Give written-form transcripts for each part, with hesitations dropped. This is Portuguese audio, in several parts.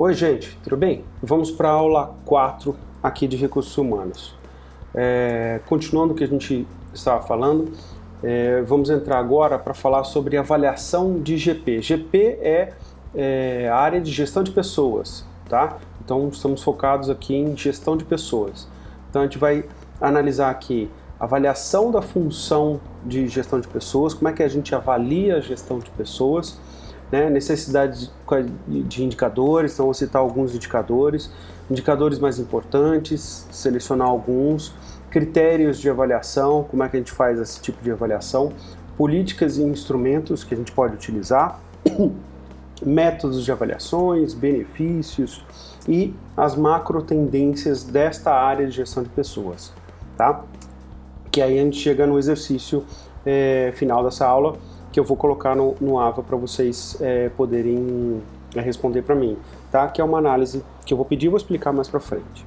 Oi, gente, tudo bem? Vamos para a aula 4 aqui de recursos humanos. Continuando o que a gente estava falando, vamos entrar agora para falar sobre avaliação de GP. GP é a área de gestão de pessoas, tá? Então estamos focados aqui em gestão de pessoas. Então a gente vai analisar aqui a avaliação da função de gestão de pessoas, como é que a gente avalia a gestão de pessoas, né? Necessidade de indicadores, então vou citar alguns indicadores mais importantes, selecionar alguns, critérios de avaliação, como é que a gente faz esse tipo de avaliação, políticas e instrumentos que a gente pode utilizar, métodos de avaliações, benefícios e as macro tendências desta área de gestão de pessoas, tá? Que aí a gente chega no exercício final dessa aula, que eu vou colocar no AVA para vocês poderem responder para mim, tá? Que é uma análise que eu vou pedir e vou explicar mais para frente.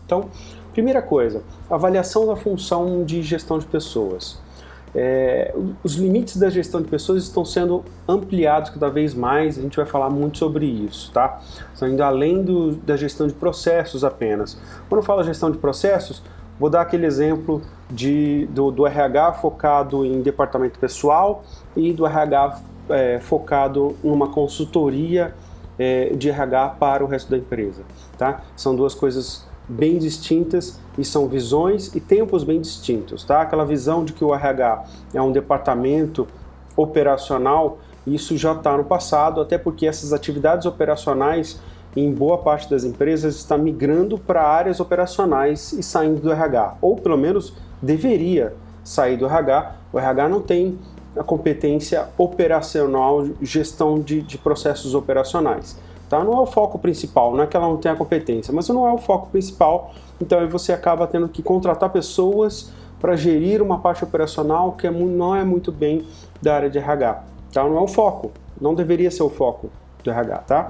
Então, primeira coisa, avaliação da função de gestão de pessoas. Os limites da gestão de pessoas estão sendo ampliados cada vez mais, a gente vai falar muito sobre isso, tá? Estão indo além da gestão de processos apenas. Quando eu falo gestão de processos, vou dar aquele exemplo do RH focado em departamento pessoal e do RH focado numa consultoria de RH para o resto da empresa, tá? São duas coisas bem distintas e são visões e tempos bem distintos, tá? Aquela visão de que o RH é um departamento operacional, isso já está no passado, até porque essas atividades operacionais em boa parte das empresas está migrando para áreas operacionais e saindo do RH, ou pelo menos deveria sair do RH. O RH não tem a competência operacional, gestão de processos operacionais. Tá? Não é o foco principal, não é que ela não tenha competência, mas não é o foco principal, então aí você acaba tendo que contratar pessoas para gerir uma parte operacional que não é muito bem da área de RH. Tá? Não é o foco, não deveria ser o foco do RH, tá?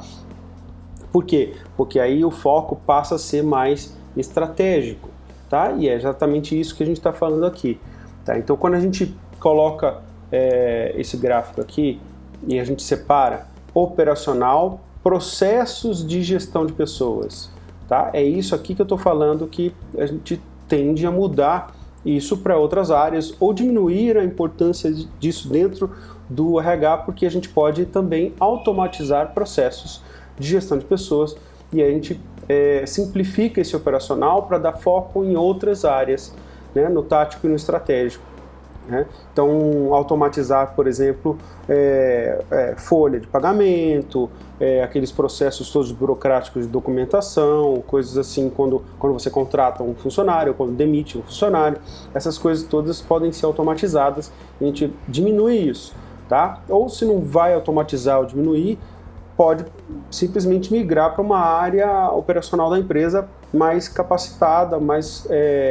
Por quê? Porque aí o foco passa a ser mais estratégico, tá? E é exatamente isso que a gente está falando aqui, tá? Então, quando a gente coloca esse gráfico aqui e a gente separa operacional, processos de gestão de pessoas, tá? É isso aqui que eu estou falando que a gente tende a mudar isso para outras áreas ou diminuir a importância disso dentro do RH, porque a gente pode também automatizar processos de gestão de pessoas e a gente simplifica esse operacional para dar foco em outras áreas, né, no tático e no estratégico. Né? Então, automatizar, por exemplo, folha de pagamento, aqueles processos todos burocráticos de documentação, coisas assim, quando você contrata um funcionário, quando demite um funcionário, essas coisas todas podem ser automatizadas, a gente diminui isso, tá? Ou se não vai automatizar ou diminuir, pode simplesmente migrar para uma área operacional da empresa mais capacitada, mais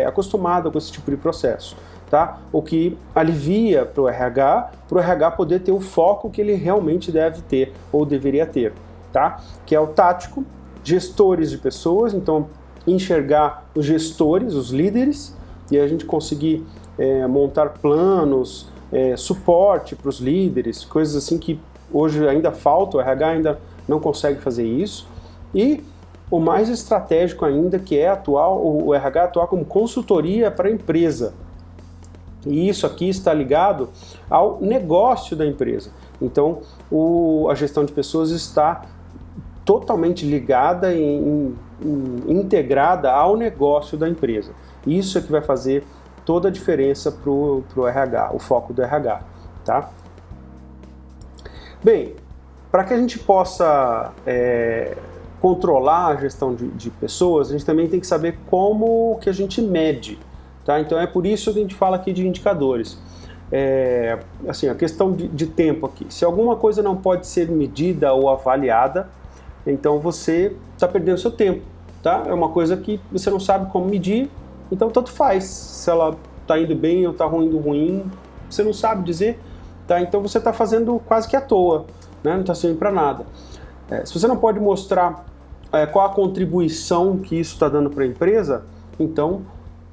acostumada com esse tipo de processo, tá? O que alivia para o RH poder ter o foco que ele realmente deve ter ou deveria ter, tá? Que é o tático, gestores de pessoas, então enxergar os gestores, os líderes, e a gente conseguir montar planos, suporte para os líderes, coisas assim que hoje ainda falta, o RH ainda não consegue fazer isso. E o mais estratégico ainda, que é o RH atuar como consultoria para a empresa. E isso aqui está ligado ao negócio da empresa. Então, a gestão de pessoas está totalmente ligada e integrada ao negócio da empresa. Isso é que vai fazer toda a diferença para o RH, o foco do RH, tá? Bem, para que a gente possa controlar a gestão de pessoas, a gente também tem que saber como que a gente mede, tá? Então é por isso que a gente fala aqui de indicadores. Assim, a questão de tempo aqui. Se alguma coisa não pode ser medida ou avaliada, então você está perdendo seu tempo, tá? É uma coisa que você não sabe como medir, então tanto faz. Se ela está indo bem ou está indo ruim, você não sabe dizer. Tá? Então você está fazendo quase que à toa, né? Não está servindo para nada. Se você não pode mostrar qual a contribuição que isso está dando para a empresa, então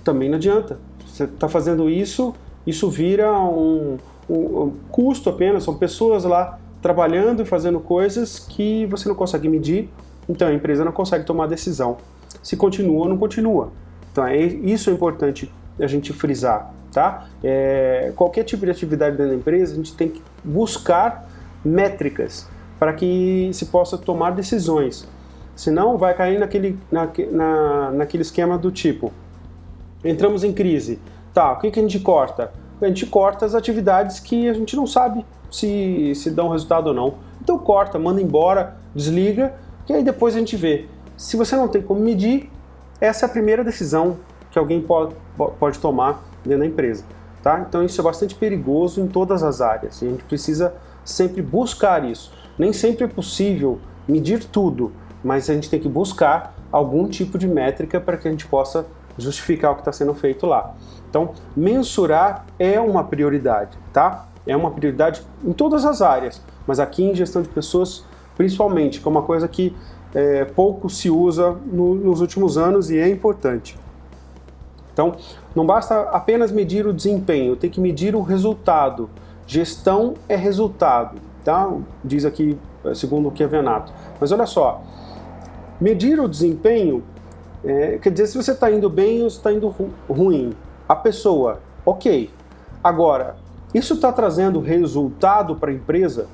também não adianta. Você está fazendo isso vira um custo apenas, são pessoas lá trabalhando e fazendo coisas que você não consegue medir, então a empresa não consegue tomar decisão. Se continua ou não continua. Então isso é importante a gente frisar, tá? Qualquer tipo de atividade dentro da empresa, a gente tem que buscar métricas para que se possa tomar decisões. Senão vai cair naquele esquema do tipo, entramos em crise, tá, o que a gente corta? A gente corta as atividades que a gente não sabe se dão resultado ou não. Então corta, manda embora, desliga, que aí depois a gente vê. Se você não tem como medir, essa é a primeira decisão que alguém pode tomar dentro da empresa. Tá? Então isso é bastante perigoso em todas as áreas. E a gente precisa sempre buscar isso. Nem sempre é possível medir tudo, mas a gente tem que buscar algum tipo de métrica para que a gente possa justificar o que está sendo feito lá. Então, mensurar é uma prioridade, tá? É uma prioridade em todas as áreas, mas aqui em gestão de pessoas, principalmente, que é uma coisa que pouco se usa nos últimos anos e é importante. Então, não basta apenas medir o desempenho, tem que medir o resultado. Gestão é resultado, tá? Diz aqui, segundo o Chiavenato. Mas olha só, medir o desempenho quer dizer se você está indo bem ou se está indo ruim. A pessoa, ok. Agora, isso está trazendo resultado para a empresa?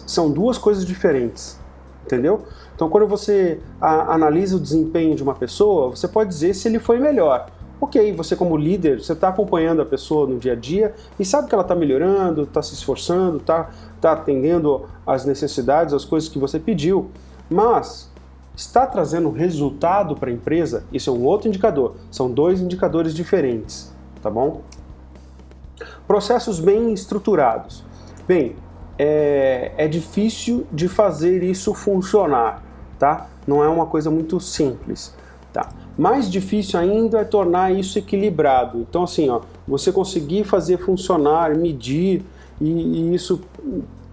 São duas coisas diferentes, entendeu? Então, quando você analisa o desempenho de uma pessoa, você pode dizer se ele foi melhor. Ok, você como líder, você está acompanhando a pessoa no dia a dia e sabe que ela está melhorando, está se esforçando, está atendendo às necessidades, às coisas que você pediu, mas está trazendo resultado para a empresa? Isso é um outro indicador. São dois indicadores diferentes, tá bom? Processos bem estruturados. Bem, é difícil de fazer isso funcionar, tá? Não é uma coisa muito simples, tá? Mais difícil ainda é tornar isso equilibrado. Então, assim, ó, você conseguir fazer funcionar, medir e isso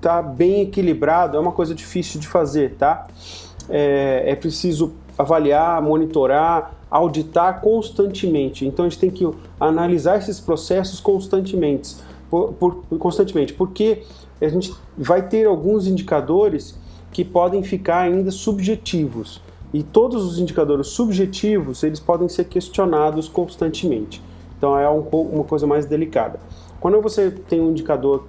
tá bem equilibrado é uma coisa difícil de fazer, tá? É preciso avaliar, monitorar, auditar constantemente. Então a gente tem que analisar esses processos constantemente, porque a gente vai ter alguns indicadores que podem ficar ainda subjetivos. E todos os indicadores subjetivos, eles podem ser questionados constantemente. Então é uma coisa mais delicada. Quando você tem um indicador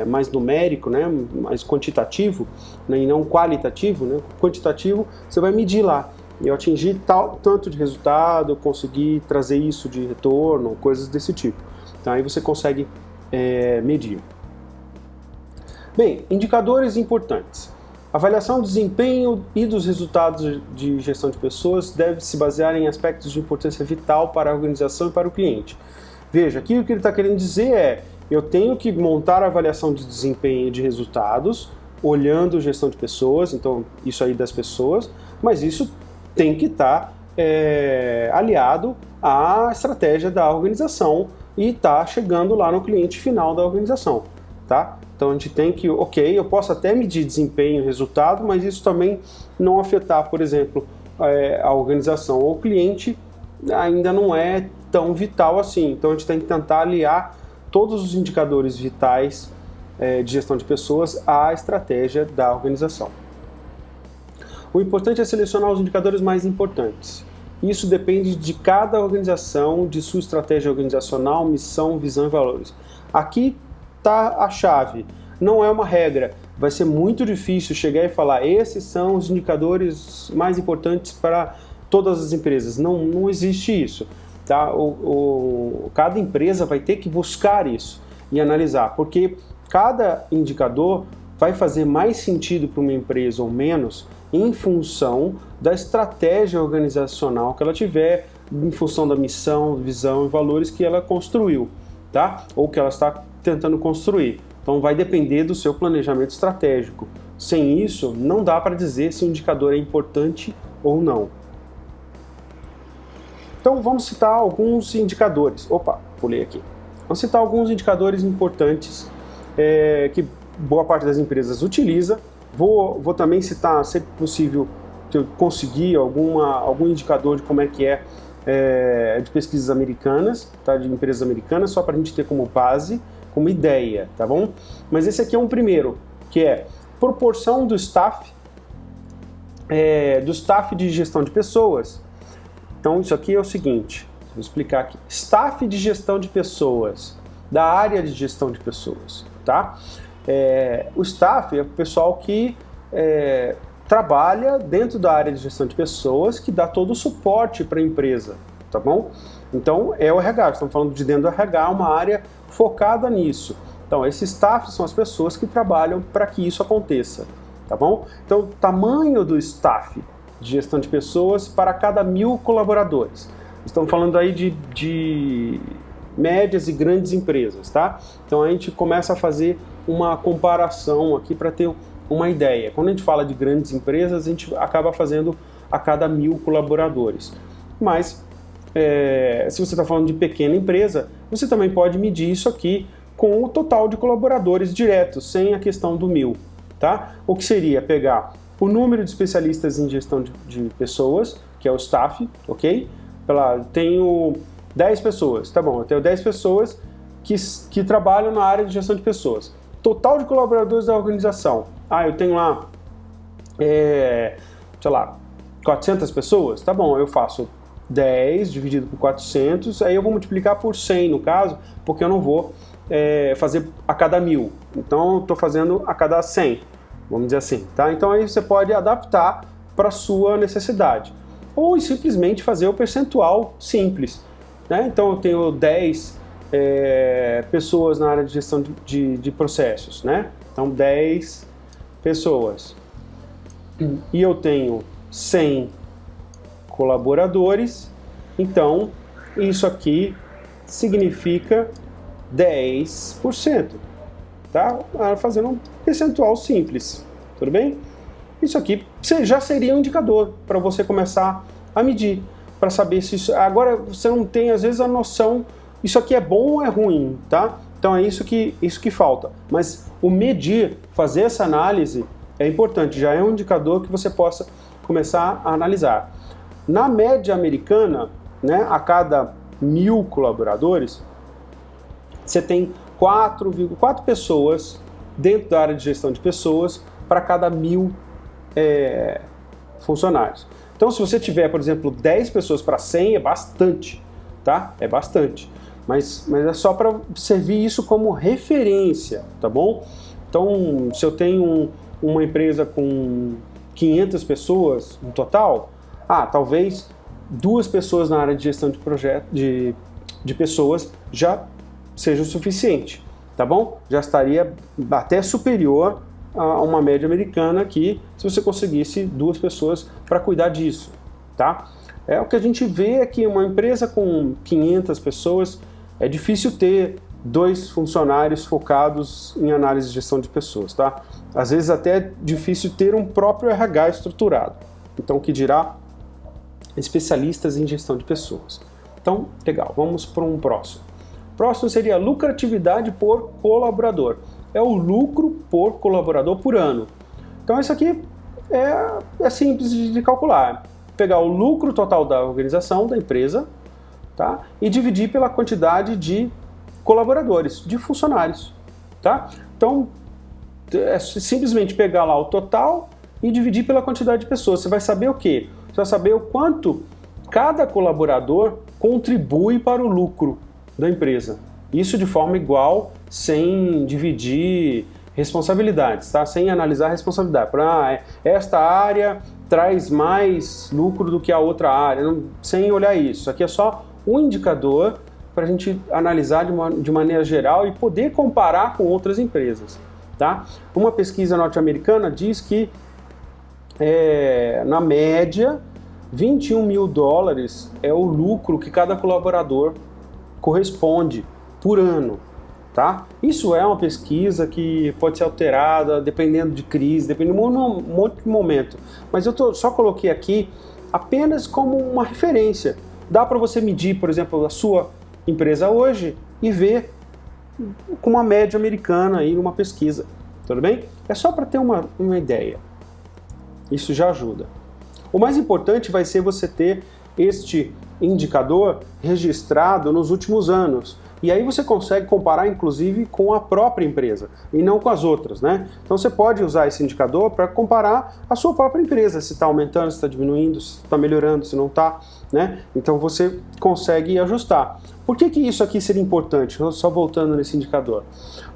mais numérico, né, mais quantitativo, né, e não qualitativo, né, quantitativo, você vai medir lá. Eu atingi tanto de resultado, eu consegui trazer isso de retorno, coisas desse tipo. Então, aí você consegue medir. Bem, indicadores importantes. Avaliação do desempenho e dos resultados de gestão de pessoas deve se basear em aspectos de importância vital para a organização e para o cliente. Veja, aqui o que ele está querendo dizer é: eu tenho que montar a avaliação de desempenho e de resultados, olhando gestão de pessoas, então isso aí das pessoas, mas isso tem que estar aliado à estratégia da organização e estar chegando lá no cliente final da organização, tá? Então a gente tem que, ok, eu posso até medir desempenho e resultado, mas isso também não afetar, por exemplo, a organização ou o cliente ainda não é tão vital assim. Então a gente tem que tentar aliar todos os indicadores vitais de gestão de pessoas à estratégia da organização. O importante é selecionar os indicadores mais importantes. Isso depende de cada organização, de sua estratégia organizacional, missão, visão e valores. Aqui está a chave. Não é uma regra. Vai ser muito difícil chegar e falar: esses são os indicadores mais importantes para todas as empresas. Não existe isso. Tá? Cada empresa vai ter que buscar isso e analisar, porque cada indicador vai fazer mais sentido para uma empresa ou menos em função da estratégia organizacional que ela tiver, em função da missão, visão e valores que ela construiu, tá? Ou que ela está tentando construir. Então vai depender do seu planejamento estratégico. Sem isso, não dá para dizer se o indicador é importante ou não. Então vamos citar alguns indicadores. Opa, pulei aqui. Vamos citar alguns indicadores importantes que boa parte das empresas utiliza. Vou também citar, sempre possível, que eu conseguir algum indicador de como é que de pesquisas americanas, tá? De empresas americanas, só para a gente ter como base, como ideia, tá bom? Mas esse aqui é um primeiro, que é proporção do staff de gestão de pessoas. Então isso aqui é o seguinte, vou explicar aqui. Staff de gestão de pessoas, da área de gestão de pessoas, tá? O staff é o pessoal que trabalha dentro da área de gestão de pessoas, que dá todo o suporte para a empresa, tá bom? Então é o RH, estamos falando de dentro do RH, uma área focada nisso. Então esses staffs são as pessoas que trabalham para que isso aconteça, tá bom? Então o tamanho do staff de gestão de pessoas para cada 1000 colaboradores. Estamos falando aí de médias e grandes empresas, tá? Então a gente começa a fazer uma comparação aqui para ter uma ideia. Quando a gente fala de grandes empresas, a gente acaba fazendo a cada 1000 colaboradores. Mas se você está falando de pequena empresa, você também pode medir isso aqui com o total de colaboradores diretos, sem a questão do 1000, tá? O que seria pegar o número de especialistas em gestão de pessoas, que é o staff, ok? Tenho 10 pessoas, tá bom, eu tenho 10 pessoas que trabalham na área de gestão de pessoas. Total de colaboradores da organização. Eu tenho lá, sei lá, 400 pessoas, tá bom, eu faço 10 dividido por 400, aí eu vou multiplicar por 100 no caso, porque eu não vou fazer a cada 1000, então eu estou fazendo a cada 100, vamos dizer assim, tá? Então aí você pode adaptar para a sua necessidade, ou simplesmente fazer o percentual simples, né? Então eu tenho 10 pessoas na área de gestão de processos, né? Então 10 pessoas, e eu tenho 100 colaboradores, então isso aqui significa 10%, tá? Fazendo um percentual simples, tudo bem? Isso aqui já seria um indicador para você começar a medir, para saber se isso... Agora você não tem às vezes a noção, isso aqui é bom ou é ruim, tá? Então é isso que falta, mas o medir, fazer essa análise é importante, já é um indicador que você possa começar a analisar. Na média americana, né, a cada 1000 colaboradores, você tem 4,4 pessoas dentro da área de gestão de pessoas para cada 1000 funcionários. Então, se você tiver, por exemplo, 10 pessoas para 100, é bastante, tá? É bastante. Mas é só para servir isso como referência, tá bom? Então, se eu tenho uma empresa com 500 pessoas no total, talvez 2 pessoas na área de gestão de projeto de pessoas já seja o suficiente, tá bom? Já estaria até superior a uma média americana aqui, se você conseguisse 2 pessoas para cuidar disso, tá? O que a gente vê é que uma empresa com 500 pessoas é difícil ter 2 funcionários focados em análise de gestão de pessoas, tá? Às vezes até é difícil ter um próprio RH estruturado. Então, o que dirá especialistas em gestão de pessoas. Então, legal, vamos para um próximo. Próximo seria lucratividade por colaborador. É o lucro por colaborador por ano. Então, isso aqui é simples de calcular. Pegar o lucro total da organização, da empresa, tá? E dividir pela quantidade de colaboradores, de funcionários, tá? Então, é simplesmente pegar lá o total e dividir pela quantidade de pessoas. Você vai saber o quê? Você vai saber o quanto cada colaborador contribui para o lucro da empresa. Isso de forma igual, sem dividir responsabilidades, tá? Sem analisar a responsabilidade. Esta área traz mais lucro do que a outra área, sem olhar isso. Aqui é só um indicador para a gente analisar de maneira geral e poder comparar com outras empresas, tá? Uma pesquisa norte-americana diz que na média, $21 mil é o lucro que cada colaborador corresponde por ano, tá? Isso é uma pesquisa que pode ser alterada dependendo de crise, dependendo de um monte de momento. Mas eu só coloquei aqui apenas como uma referência. Dá para você medir, por exemplo, a sua empresa hoje e ver com uma média americana aí numa pesquisa, tudo bem? É só para ter uma ideia. Isso já ajuda. O mais importante vai ser você ter este indicador registrado nos últimos anos, E aí você consegue comparar, inclusive, com a própria empresa e não com as outras, né? Então você pode usar esse indicador para comparar a sua própria empresa, se está aumentando, se está diminuindo, se está melhorando, se não está, né? Então você consegue ajustar. Por que isso aqui seria importante? Só voltando nesse indicador.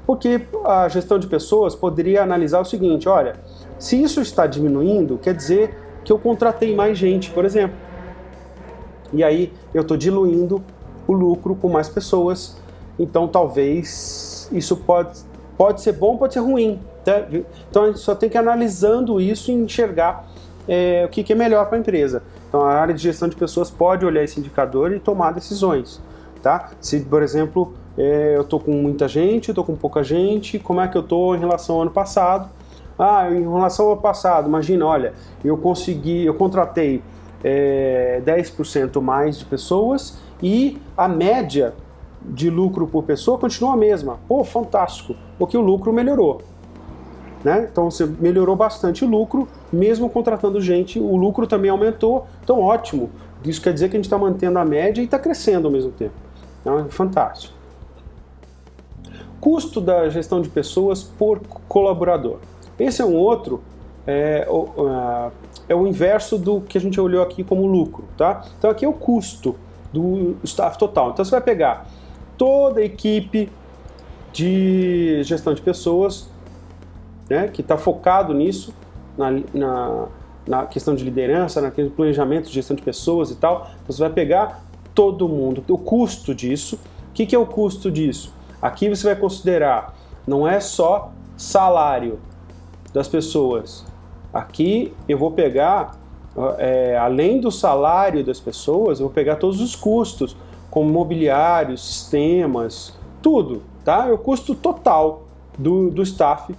Porque a gestão de pessoas poderia analisar o seguinte, olha, se isso está diminuindo, quer dizer que eu contratei mais gente, por exemplo. E aí eu estou diluindo o lucro com mais pessoas, então talvez isso pode ser bom, pode ser ruim. Tá? Então a gente só tem que ir analisando isso e enxergar o que é melhor para a empresa. Então a área de gestão de pessoas pode olhar esse indicador e tomar decisões. Tá? Se, por exemplo, eu estou com muita gente, estou com pouca gente, como é que eu estou em relação ao ano passado? Em relação ao ano passado, imagina, olha, eu contratei 10% mais de pessoas e a média de lucro por pessoa continua a mesma. Pô, fantástico, porque o lucro melhorou. Né? Então você melhorou bastante o lucro, mesmo contratando gente, o lucro também aumentou, então ótimo. Isso quer dizer que a gente está mantendo a média e está crescendo ao mesmo tempo. Então é fantástico. Custo da gestão de pessoas por colaborador. Esse é um outro, é o inverso do que a gente olhou aqui como lucro. Tá? Então aqui é o custo do staff total. Então você vai pegar toda a equipe de gestão de pessoas, né, que está focado nisso, na questão de liderança, na questão de planejamento de gestão de pessoas e tal. Então você vai pegar todo mundo, o custo disso. O que é o custo disso? Aqui você vai considerar, não é só salário das pessoas. Aqui eu vou pegar, além do salário das pessoas, eu vou pegar todos os custos, como mobiliário, sistemas, tudo, tá? É o custo total do staff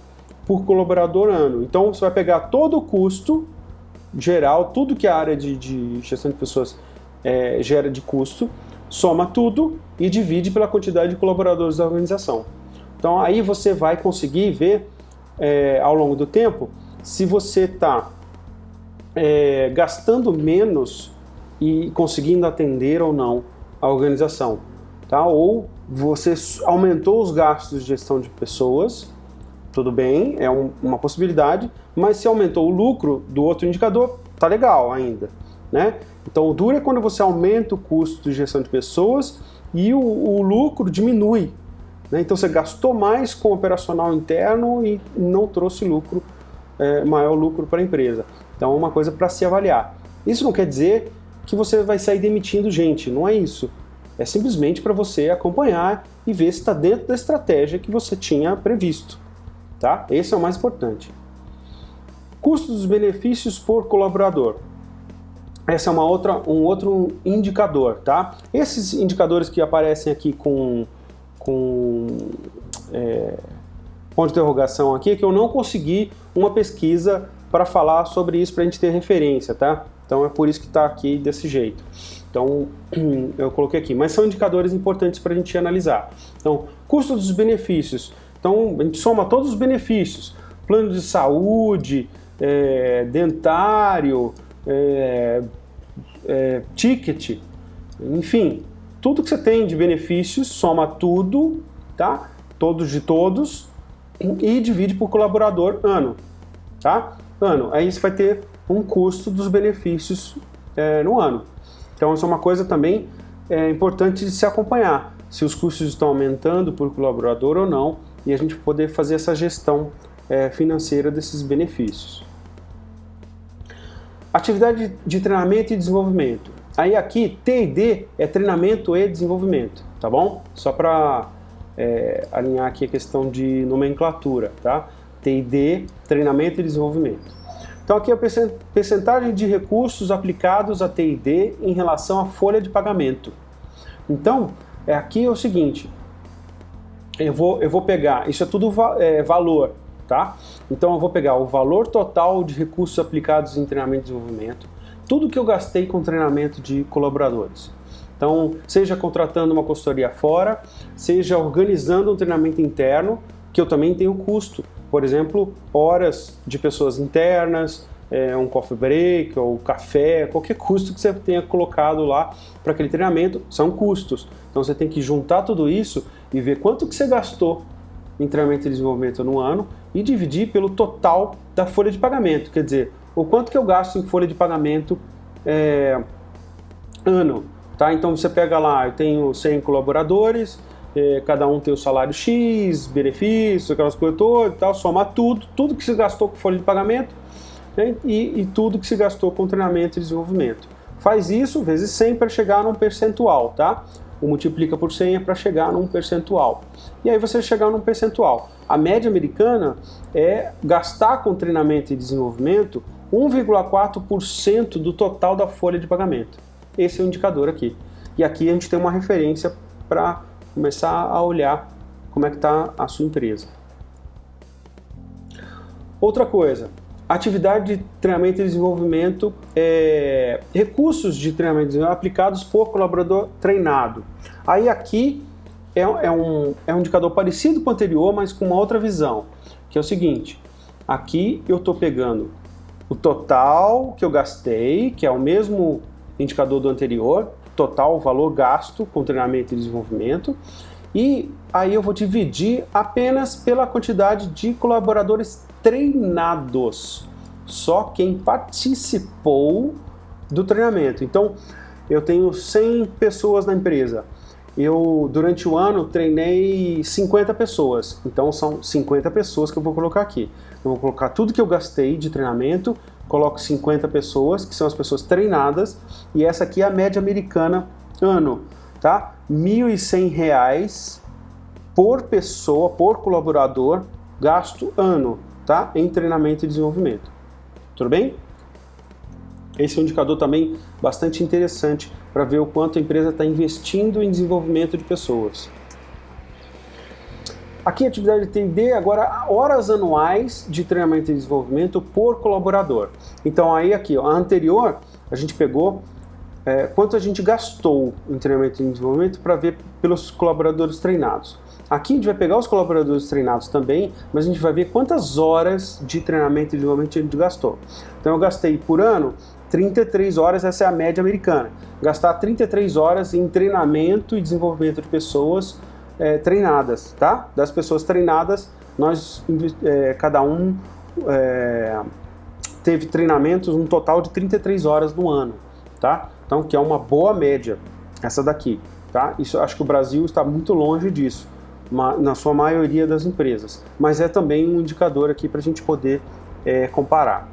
por colaborador ano. Então você vai pegar todo o custo geral, tudo que a área de gestão de pessoas gera de custo, soma tudo e divide pela quantidade de colaboradores da organização. Então aí você vai conseguir ver ao longo do tempo se você está gastando menos e conseguindo atender ou não a organização, tá? Ou você aumentou os gastos de gestão de pessoas, tudo bem, é uma possibilidade, mas se aumentou o lucro do outro indicador, tá legal ainda, né? Então o duro é quando você aumenta o custo de gestão de pessoas e o lucro diminui, né? Então você gastou mais com o operacional interno e não trouxe lucro, maior lucro para a empresa. Então é uma coisa para se avaliar. Isso não quer dizer que você vai sair demitindo gente, não é isso. É simplesmente para você acompanhar e ver se está dentro da estratégia que você tinha previsto. Tá? Esse é o mais importante. Custo dos benefícios por colaborador. Esse é um outro indicador. Tá? Esses indicadores que aparecem aqui com ponto de interrogação aqui, é que eu não consegui uma pesquisa para falar sobre isso, para a gente ter referência, tá? Então é por isso que está aqui desse jeito. Então eu coloquei aqui, mas são indicadores importantes para a gente analisar. Então, custo dos benefícios. Então a gente soma todos os benefícios, plano de saúde, dentário, ticket, enfim, tudo que você tem de benefícios, soma tudo, tá? Todos de todos, e divide por colaborador ano, tá? Ano, aí você vai ter um custo dos benefícios no ano. Então isso é uma coisa também importante de se acompanhar, se os custos estão aumentando por colaborador ou não, e a gente poder fazer essa gestão financeira desses benefícios. Atividade de treinamento e desenvolvimento. Aí aqui, T&D é treinamento e desenvolvimento, tá bom? Só para alinhar aqui a questão de nomenclatura, tá? T&D, treinamento e desenvolvimento. Então aqui é a percentagem de recursos aplicados a T&D em relação à folha de pagamento. Então, aqui é o seguinte, eu vou pegar, isso é tudo valor, tá? Então eu vou pegar o valor total de recursos aplicados em treinamento e desenvolvimento, tudo que eu gastei com treinamento de colaboradores. Então, seja contratando uma consultoria fora, seja organizando um treinamento interno, que eu também tenho custo. Por exemplo, horas de pessoas internas, um coffee break ou café, qualquer custo que você tenha colocado lá para aquele treinamento, são custos. Então você tem que juntar tudo isso e ver quanto que você gastou em treinamento e desenvolvimento no ano e dividir pelo total da folha de pagamento, quer dizer, o quanto que eu gasto em folha de pagamento ano, tá? Então você pega lá, eu tenho 100 colaboradores, cada um tem o salário X, benefícios, aquelas coisas todas e tal, soma tudo que se gastou com folha de pagamento, né? E tudo que se gastou com treinamento e desenvolvimento. Faz isso vezes 100 para chegar num percentual, tá? O multiplica por 100 é para chegar num percentual. E aí você chegar num percentual. A média americana é gastar com treinamento e desenvolvimento 1,4% do total da folha de pagamento. Esse é o indicador aqui. E aqui a gente tem uma referência para começar a olhar como é que está a sua empresa. Outra coisa, atividade de treinamento e desenvolvimento, recursos de treinamento e desenvolvimento aplicados por colaborador treinado. Aí aqui é um indicador parecido com o anterior, mas com uma outra visão, que é o seguinte, aqui eu estou pegando o total que eu gastei, que é o mesmo indicador do anterior, total valor gasto com treinamento e desenvolvimento, e aí eu vou dividir apenas pela quantidade de colaboradores treinados, só quem participou do treinamento. Então, eu tenho 100 pessoas na empresa, eu durante o ano treinei 50 pessoas, então são 50 pessoas que eu vou colocar aqui. Eu vou colocar tudo que eu gastei de treinamento, coloco 50 pessoas, que são as pessoas treinadas, e essa aqui é a média americana ano, tá? R$ 1.100 por pessoa, por colaborador, gasto ano, tá? Em treinamento e desenvolvimento. Tudo bem? Esse é um indicador também bastante interessante para ver o quanto a empresa está investindo em desenvolvimento de pessoas. Aqui a atividade de T&D, agora horas anuais de treinamento e desenvolvimento por colaborador. Então aí aqui, ó, a anterior, a gente pegou quanto a gente gastou em treinamento e desenvolvimento para ver pelos colaboradores treinados. Aqui a gente vai pegar os colaboradores treinados também, mas a gente vai ver quantas horas de treinamento e desenvolvimento a gente gastou. Então eu gastei por ano 33 horas, essa é a média americana. Gastar 33 horas em treinamento e desenvolvimento de pessoas treinadas, tá? Das pessoas treinadas, cada um teve treinamentos, um total de 33 horas no ano, tá? Então, que é uma boa média, essa daqui, tá? Isso, acho que o Brasil está muito longe disso, na sua maioria das empresas, mas é também um indicador aqui para a gente poder comparar.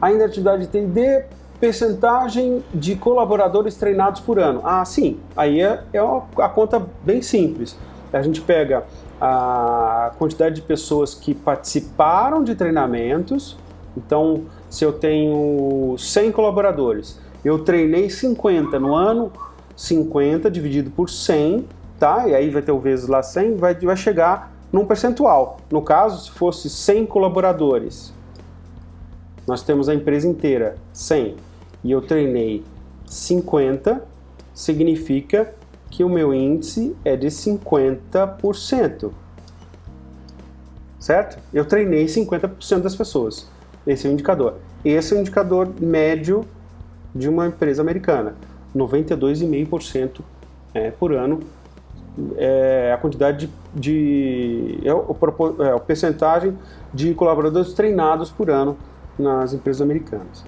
Ainda a atividade de T&D, percentagem de colaboradores treinados por ano. Ah, sim, aí a conta bem simples. A gente pega a quantidade de pessoas que participaram de treinamentos. Então, se eu tenho 100 colaboradores, eu treinei 50 no ano, 50 dividido por 100, tá? E aí vai ter o vezes lá 100, vai chegar num percentual. No caso, se fosse 100 colaboradores, nós temos a empresa inteira, 100, e eu treinei 50, significa que o meu índice é de 50%, certo? Eu treinei 50% das pessoas, esse é o indicador. Esse é o indicador médio de uma empresa americana, 92,5% por ano, a quantidade a percentagem de colaboradores treinados por ano nas empresas americanas.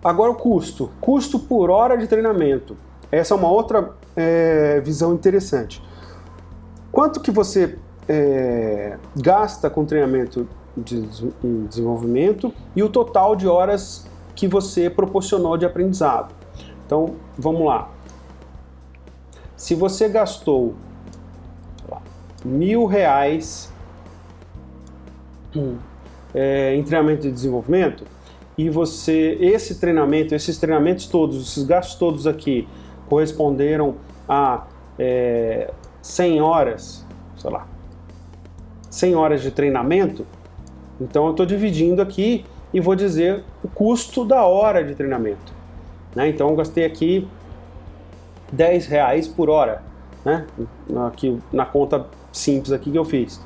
Agora o custo por hora de treinamento. Essa é uma outra visão interessante. Quanto que você gasta com treinamento de desenvolvimento e o total de horas que você proporcionou de aprendizado. Então, vamos lá. Se você gastou R$1.000 em treinamento de desenvolvimento e esses treinamentos todos, esses gastos todos aqui corresponderam a 100 horas, sei lá, 100 horas de treinamento, então eu estou dividindo aqui e vou dizer o custo da hora de treinamento, né? Então eu gastei aqui R$10 por hora, né? Aqui na conta simples aqui que eu fiz.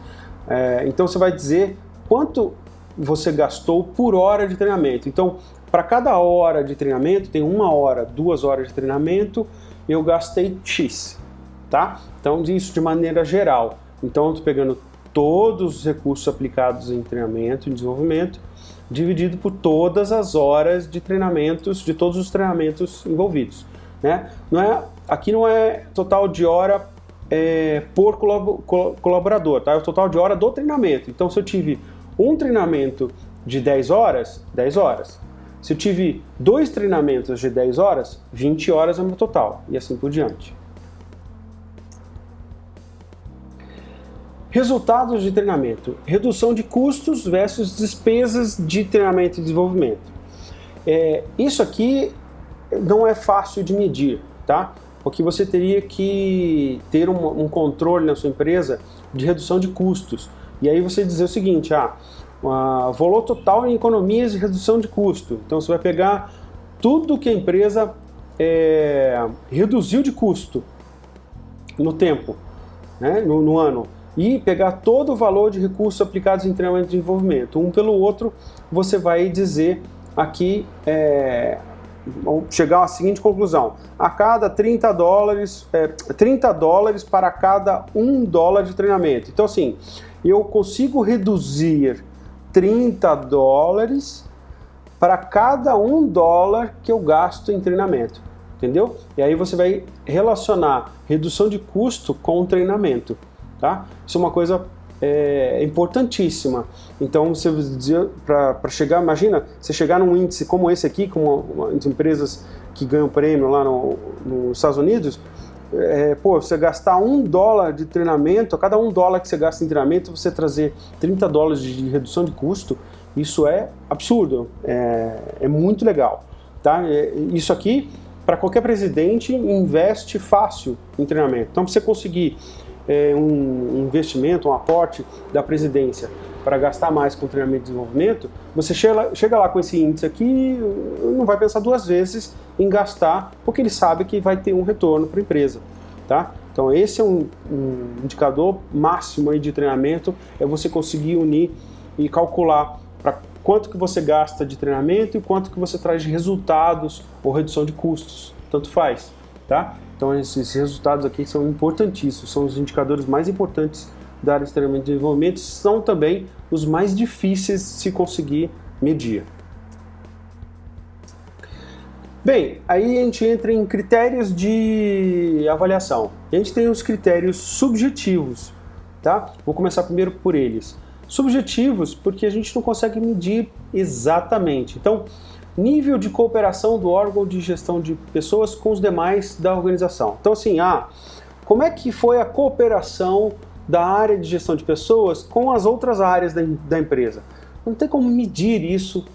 Então você vai dizer quanto você gastou por hora de treinamento. Então, para cada hora de treinamento, tem 1 hora, 2 horas de treinamento, eu gastei X, tá? Então, isso de maneira geral. Então, eu estou pegando todos os recursos aplicados em treinamento e desenvolvimento, dividido por todas as horas de treinamentos, de todos os treinamentos envolvidos, né? Aqui não é total de hora por colaborador, tá? É o total de hora do treinamento. Então, se eu tive um treinamento de 10 horas, 10 horas. Se eu tive 2 treinamentos de 10 horas, 20 horas é o meu total, e assim por diante. Resultados de treinamento. Redução de custos versus despesas de treinamento e desenvolvimento. Isso aqui não é fácil de medir, tá? Porque você teria que ter um controle na sua empresa de redução de custos. E aí você dizer o seguinte, valor total em economias e redução de custo. Então você vai pegar tudo que a empresa reduziu de custo no tempo, né, no ano, e pegar todo o valor de recursos aplicados em treinamento e desenvolvimento. Um pelo outro, você vai dizer aqui, chegar à seguinte conclusão: a cada 30 dólares para cada $1 de treinamento. Então assim, eu consigo reduzir 30 dólares para cada $1 que eu gasto em treinamento, entendeu? E aí você vai relacionar redução de custo com o treinamento, tá? Isso é uma coisa importantíssima. Então você dizia para chegar, imagina, você chegar num índice como esse aqui, com as empresas que ganham prêmio lá nos Estados Unidos, você gastar $1 de treinamento, a cada $1 que você gasta em treinamento, você trazer 30 dólares de redução de custo, isso é absurdo, é muito legal, tá? Isso aqui, para qualquer presidente, investe fácil em treinamento. Então, para você conseguir um investimento, um aporte da presidência para gastar mais com treinamento e desenvolvimento, você chega lá com esse índice aqui, não vai pensar 2 vezes em gastar, porque ele sabe que vai ter um retorno para a empresa, tá? Então esse é um indicador máximo aí de treinamento, é você conseguir unir e calcular para quanto que você gasta de treinamento e quanto que você traz de resultados ou redução de custos, tanto faz, tá? Então esses resultados aqui são importantíssimos, são os indicadores mais importantes da área de treinamento e desenvolvimento, são também os mais difíceis de se conseguir medir. Bem, aí a gente entra em critérios de avaliação. A gente tem os critérios subjetivos, tá? Vou começar primeiro por eles. Subjetivos, porque a gente não consegue medir exatamente. Então, nível de cooperação do órgão de gestão de pessoas com os demais da organização. Então, assim, como é que foi a cooperação da área de gestão de pessoas com as outras áreas da empresa? Não tem como medir isso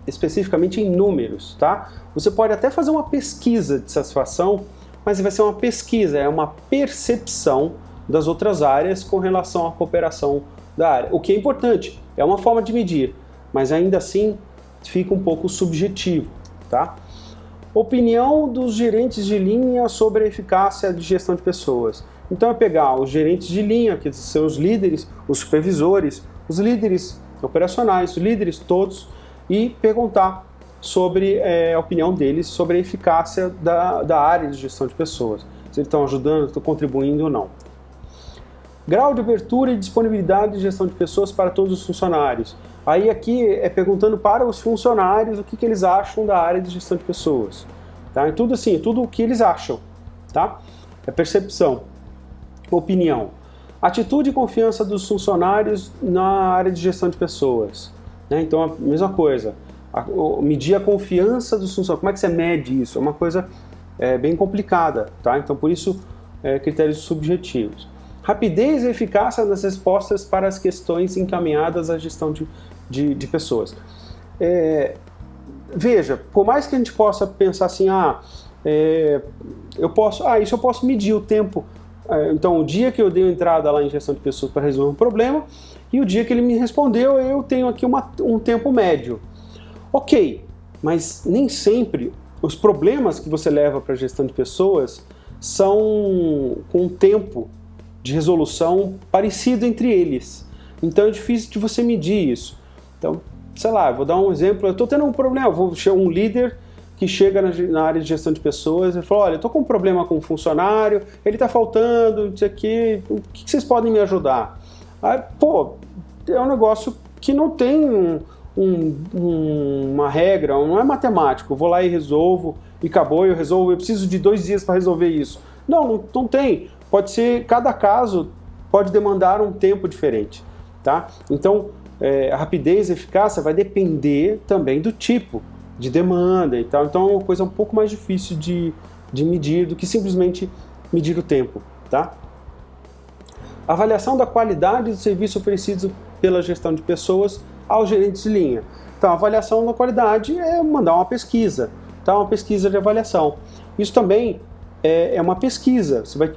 especificamente em números, tá? Você pode até fazer uma pesquisa de satisfação, mas vai ser uma pesquisa, é uma percepção das outras áreas com relação à cooperação da área. O que é importante, é uma forma de medir, mas ainda assim fica um pouco subjetivo, tá? Opinião dos gerentes de linha sobre a eficácia de gestão de pessoas. Então é pegar os gerentes de linha, que são os líderes, os supervisores, os líderes operacionais, os líderes todos, e perguntar sobre a opinião deles sobre a eficácia da área de gestão de pessoas. Se eles estão ajudando, estão contribuindo ou não. Grau de abertura e disponibilidade de gestão de pessoas para todos os funcionários. Aí aqui é perguntando para os funcionários o que eles acham da área de gestão de pessoas. Tá? E tudo assim, tudo o que eles acham. Tá? É percepção, opinião. Atitude e confiança dos funcionários na área de gestão de pessoas. Né? Então, a mesma coisa. Medir a confiança dos funcionários. Como é que você mede isso? É uma coisa bem complicada. Tá? Então, por isso, critérios subjetivos. Rapidez e eficácia nas respostas para as questões encaminhadas à gestão de pessoas. Veja, por mais que a gente possa pensar assim, isso eu posso medir o tempo. Então, o dia que eu dei entrada lá em gestão de pessoas para resolver um problema e o dia que ele me respondeu, eu tenho aqui um tempo médio. Ok, mas nem sempre os problemas que você leva para a gestão de pessoas são com tempo de resolução parecido entre eles. Então é difícil de você medir isso. Então, sei lá, vou dar um exemplo, eu estou tendo um problema, vou chegar um líder que chega na área de gestão de pessoas e fala, olha, eu estou com um problema com um funcionário, ele está faltando, não sei o que vocês podem me ajudar? Aí, pô, é um negócio que não tem uma regra, não é matemático, eu vou lá e resolvo, e acabou, eu preciso de 2 dias para resolver isso. Não tem, pode ser, cada caso pode demandar um tempo diferente, tá? Então, a rapidez e eficácia vai depender também do tipo de demanda e tal. Então é uma coisa um pouco mais difícil de medir do que simplesmente medir o tempo, tá? Avaliação da qualidade do serviço oferecido pela gestão de pessoas aos gerentes de linha. Então a avaliação da qualidade é mandar uma pesquisa, tá? Uma pesquisa de avaliação. Isso também é uma pesquisa, você vai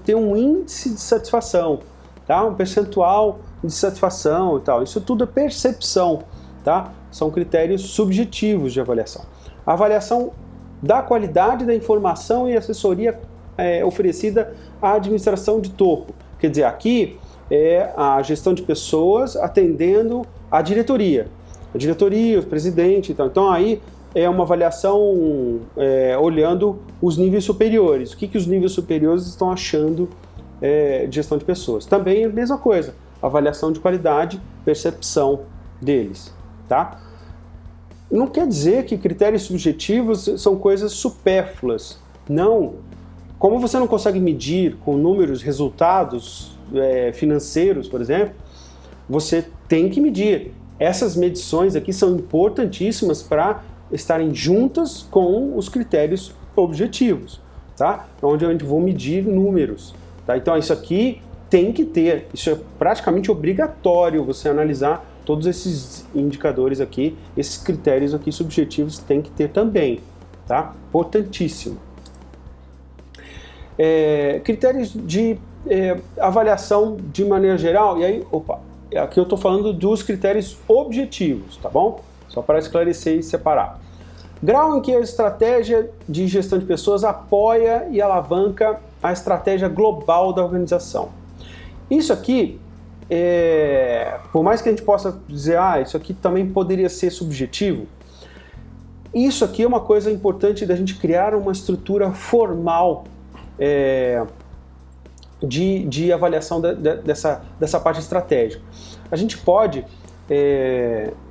ter um índice de satisfação, tá? Um percentual de satisfação e tal. Isso tudo é percepção, tá? São critérios subjetivos de avaliação. A avaliação da qualidade da informação e assessoria oferecida à administração de topo. Quer dizer, aqui é a gestão de pessoas atendendo a diretoria, o presidente e tal. Então aí é uma avaliação olhando os níveis superiores. O que os níveis superiores estão achando de gestão de pessoas. Também é a mesma coisa, avaliação de qualidade, percepção deles, tá? Não quer dizer que critérios subjetivos são coisas supérfluas. Não. Como você não consegue medir com números, resultados financeiros, por exemplo, você tem que medir. Essas medições aqui são importantíssimas para estarem juntas com os critérios objetivos, tá? Onde eu vou medir números, tá? Então isso aqui tem que ter, isso é praticamente obrigatório você analisar todos esses indicadores aqui, esses critérios aqui subjetivos tem que ter também, tá? Importantíssimo. Critérios de avaliação de maneira geral, e aí, aqui eu estou falando dos critérios objetivos, tá bom? Só para esclarecer e separar. Grau em que a estratégia de gestão de pessoas apoia e alavanca a estratégia global da organização. Isso aqui, por mais que a gente possa dizer, isso aqui também poderia ser subjetivo, isso aqui é uma coisa importante da gente criar uma estrutura formal de avaliação dessa parte estratégica. A gente pode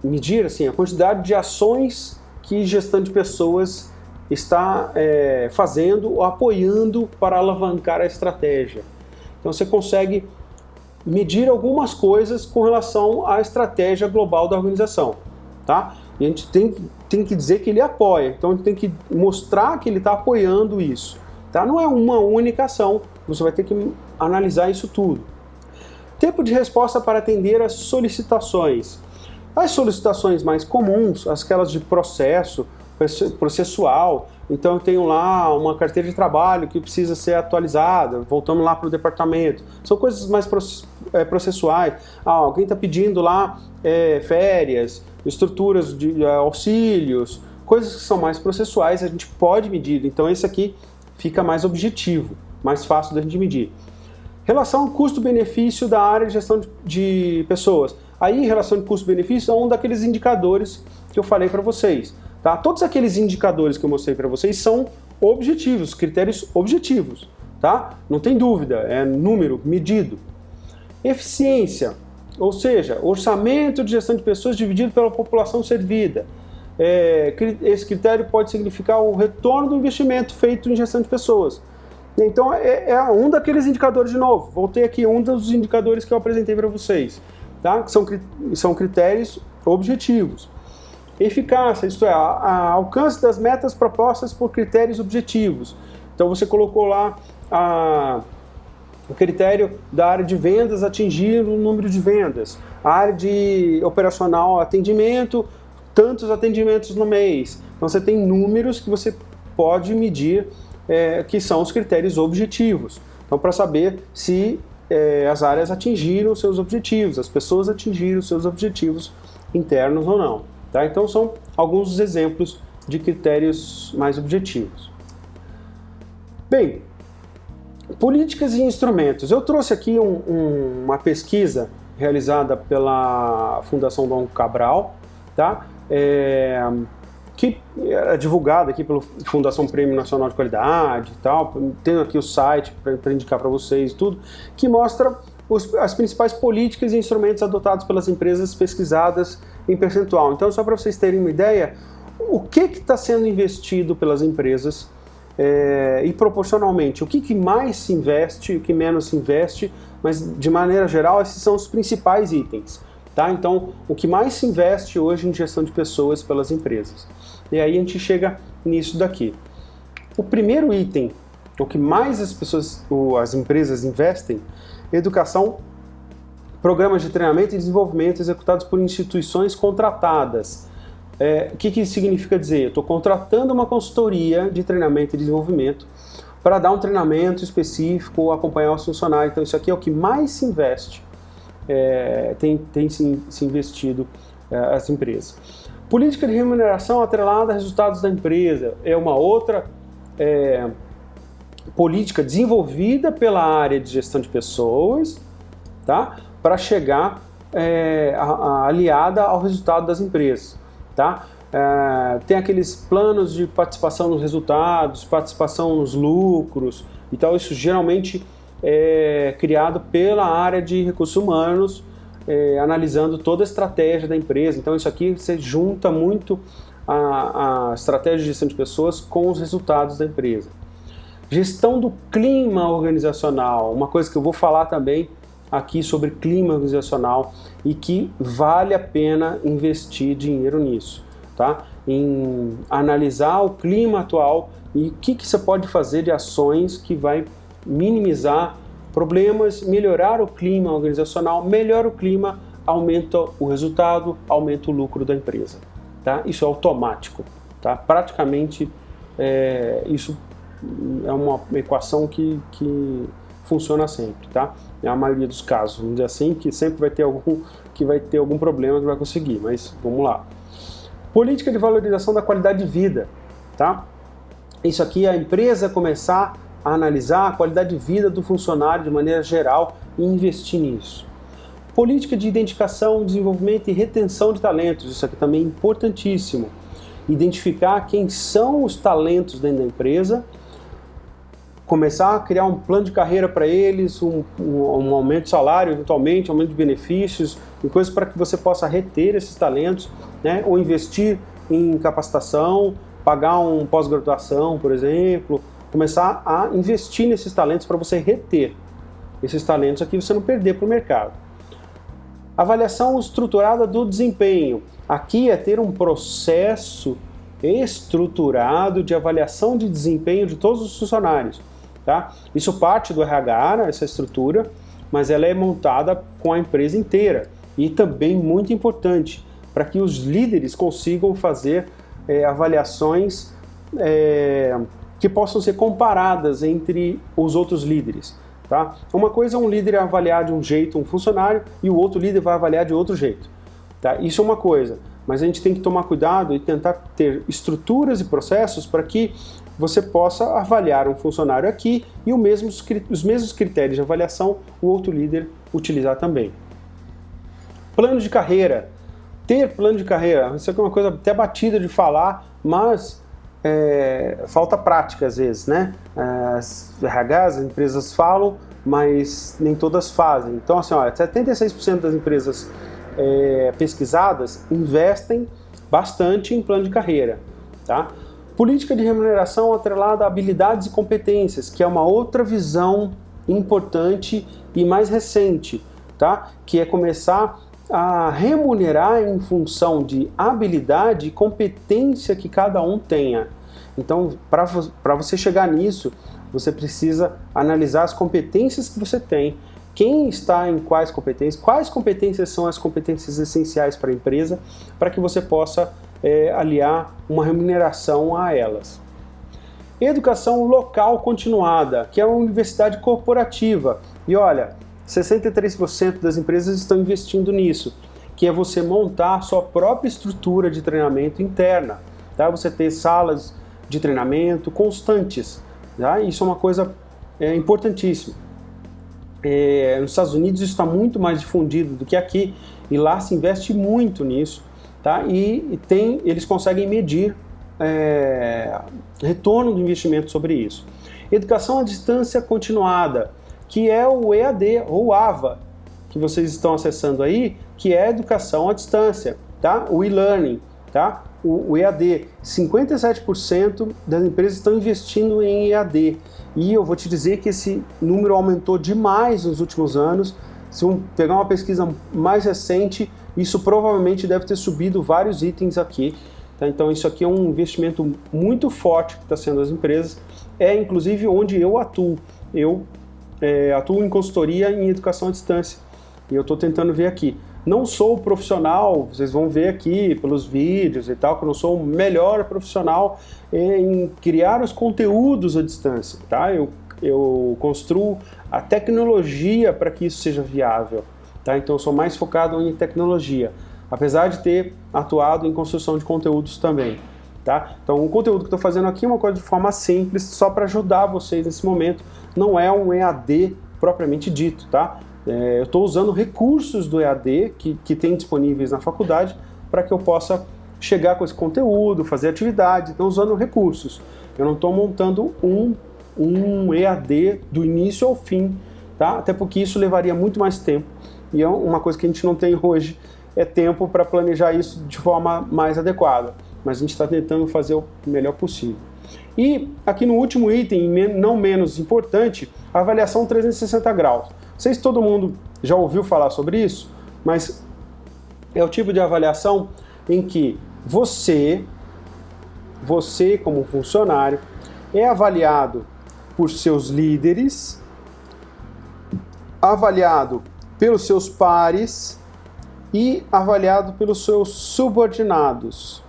medir assim, a quantidade de ações que gestão de pessoas está fazendo ou apoiando para alavancar a estratégia. Então você consegue medir algumas coisas com relação à estratégia global da organização, tá? E a gente tem que dizer que ele apoia, então a gente tem que mostrar que ele está apoiando isso, tá? Não é uma única ação, você vai ter que analisar isso tudo. Tempo de resposta para atender às solicitações. As solicitações mais comuns, aquelas de processual, então eu tenho lá uma carteira de trabalho que precisa ser atualizada, voltamos lá para o departamento, são coisas mais processuais. Alguém está pedindo lá férias, estruturas de auxílios, coisas que são mais processuais, a gente pode medir, então esse aqui fica mais objetivo, mais fácil da gente medir. Relação custo-benefício da área de gestão de pessoas. Aí, relação de custo-benefício é um daqueles indicadores que eu falei para vocês. Tá? Todos aqueles indicadores que eu mostrei para vocês são objetivos, critérios objetivos. Tá? Não tem dúvida, é número medido. Eficiência, ou seja, orçamento de gestão de pessoas dividido pela população servida. Esse critério pode significar o retorno do investimento feito em gestão de pessoas. Então é um daqueles indicadores de novo. Voltei aqui, um dos indicadores que eu apresentei para vocês, tá? Que são critérios objetivos. Eficácia, isto é, alcance das metas propostas por critérios objetivos. Então você colocou lá o critério da área de vendas atingir o número de vendas, a área de operacional atendimento, tantos atendimentos no mês. Então você tem números que você pode medir, que são os critérios objetivos. Então, para saber se as áreas atingiram seus objetivos, as pessoas atingiram seus objetivos internos ou não. Tá? Então, são alguns dos exemplos de critérios mais objetivos. Bem, Políticas e instrumentos. Eu trouxe aqui uma pesquisa realizada pela Fundação Dom Cabral, tá? Que é divulgada aqui pela Fundação Prêmio Nacional de Qualidade e tal. Tenho aqui o site para indicar para vocês tudo, que mostra as principais políticas e instrumentos adotados pelas empresas pesquisadas em percentual. Então, só para vocês terem uma ideia, o que está sendo investido pelas empresas e proporcionalmente, o que mais se investe, o que menos se investe, mas de maneira geral, esses são os principais itens. Tá? Então, o que mais se investe hoje em gestão de pessoas pelas empresas. E aí a gente chega nisso daqui. O primeiro item, o que mais as empresas investem, é educação, programas de treinamento e desenvolvimento executados por instituições contratadas. O que isso significa dizer? Eu estou contratando uma consultoria de treinamento e desenvolvimento para dar um treinamento específico, acompanhar os funcionários. Então isso aqui é o que mais se investe, tem se investido as empresas. Política de remuneração atrelada a resultados da empresa é uma outra política desenvolvida pela área de gestão de pessoas, tá? Para chegar aliada ao resultado das empresas. Tá? Tem aqueles planos de participação nos resultados, participação nos lucros e tal. Isso geralmente é criado pela área de recursos humanos, analisando toda a estratégia da empresa. Então isso aqui você junta muito a estratégia de gestão de pessoas com os resultados da empresa. Gestão do clima organizacional, uma coisa que eu vou falar também aqui sobre clima organizacional e que vale a pena investir dinheiro nisso, tá? Em analisar o clima atual e o que você pode fazer de ações que vai minimizar problemas, melhorar o clima organizacional, melhora o clima, aumenta o resultado, aumenta o lucro da empresa, tá? Isso é automático, tá? Praticamente isso é uma equação que funciona sempre, tá? É a maioria dos casos, vamos dizer assim, que sempre vai ter algum problema que vai conseguir, mas vamos lá. Política de valorização da qualidade de vida, tá? Isso aqui é a empresa começar a analisar a qualidade de vida do funcionário de maneira geral e investir nisso. Política de identificação, desenvolvimento e retenção de talentos, isso aqui também é importantíssimo. Identificar quem são os talentos dentro da empresa, começar a criar um plano de carreira para eles, um aumento de salário, eventualmente, aumento de benefícios, e coisas para que você possa reter esses talentos, né? Ou investir em capacitação, pagar uma pós-graduação, por exemplo, começar a investir nesses talentos para você reter esses talentos aqui e você não perder para o mercado. Avaliação estruturada do desempenho. Aqui é ter um processo estruturado de avaliação de desempenho de todos os funcionários. Tá? Isso parte do RH, né, essa estrutura, mas ela é montada com a empresa inteira. E também muito importante, para que os líderes consigam fazer avaliações que possam ser comparadas entre os outros líderes. Tá? Uma coisa é um líder avaliar de um jeito um funcionário e o outro líder vai avaliar de outro jeito. Tá? Isso é uma coisa, mas a gente tem que tomar cuidado e tentar ter estruturas e processos para que você possa avaliar um funcionário aqui e os mesmos critérios de avaliação o outro líder utilizar também. Plano de carreira. Ter plano de carreira, isso aqui é uma coisa até batida de falar, mas falta prática às vezes, né? As RHs, as empresas falam, mas nem todas fazem. Então, assim, 76% das empresas pesquisadas investem bastante em plano de carreira, tá? Política de remuneração atrelada a habilidades e competências, que é uma outra visão importante e mais recente, tá? Que é começar a remunerar em função de habilidade e competência que cada um tenha. Então, para você chegar nisso, você precisa analisar as competências que você tem, quem está em quais competências são as competências essenciais para a empresa, para que você possa aliar uma remuneração a elas. Educação local continuada, que é uma universidade corporativa. E olha, 63% das empresas estão investindo nisso, que é você montar a sua própria estrutura de treinamento interna. Tá? Você ter salas de treinamento constantes. Tá? Isso é uma coisa é importantíssimo. Nos Estados Unidos isso está muito mais difundido do que aqui, e lá se investe muito nisso, tá? E eles conseguem medir retorno do investimento sobre isso. Educação à distância continuada, que é o EAD ou AVA, que vocês estão acessando aí, que é educação à distância, tá? O e-learning, tá? O EAD, 57% das empresas estão investindo em EAD, e eu vou te dizer que esse número aumentou demais nos últimos anos. Se eu pegar uma pesquisa mais recente, isso provavelmente deve ter subido vários itens aqui, tá? Então isso aqui é um investimento muito forte que está sendo as empresas, inclusive onde eu atuo. Eu atuo em consultoria em educação à distância, e eu estou tentando ver aqui. Não sou profissional, vocês vão ver aqui pelos vídeos e tal, que eu não sou o melhor profissional em criar os conteúdos à distância, tá? Eu construo a tecnologia para que isso seja viável, tá? Então eu sou mais focado em tecnologia, apesar de ter atuado em construção de conteúdos também, tá? Então o conteúdo que eu estou fazendo aqui é uma coisa de forma simples, só para ajudar vocês nesse momento, não é um EAD propriamente dito, tá? Eu estou usando recursos do EAD que tem disponíveis na faculdade para que eu possa chegar com esse conteúdo, fazer atividade, então usando recursos. Eu não estou montando um EAD do início ao fim, tá? Até porque isso levaria muito mais tempo, e é uma coisa que a gente não tem hoje, é tempo para planejar isso de forma mais adequada, mas a gente está tentando fazer o melhor possível. E aqui no último item, não menos importante, a avaliação 360 graus. Não sei se todo mundo já ouviu falar sobre isso, mas é o tipo de avaliação em que você como funcionário, é avaliado por seus líderes, avaliado pelos seus pares e avaliado pelos seus subordinados,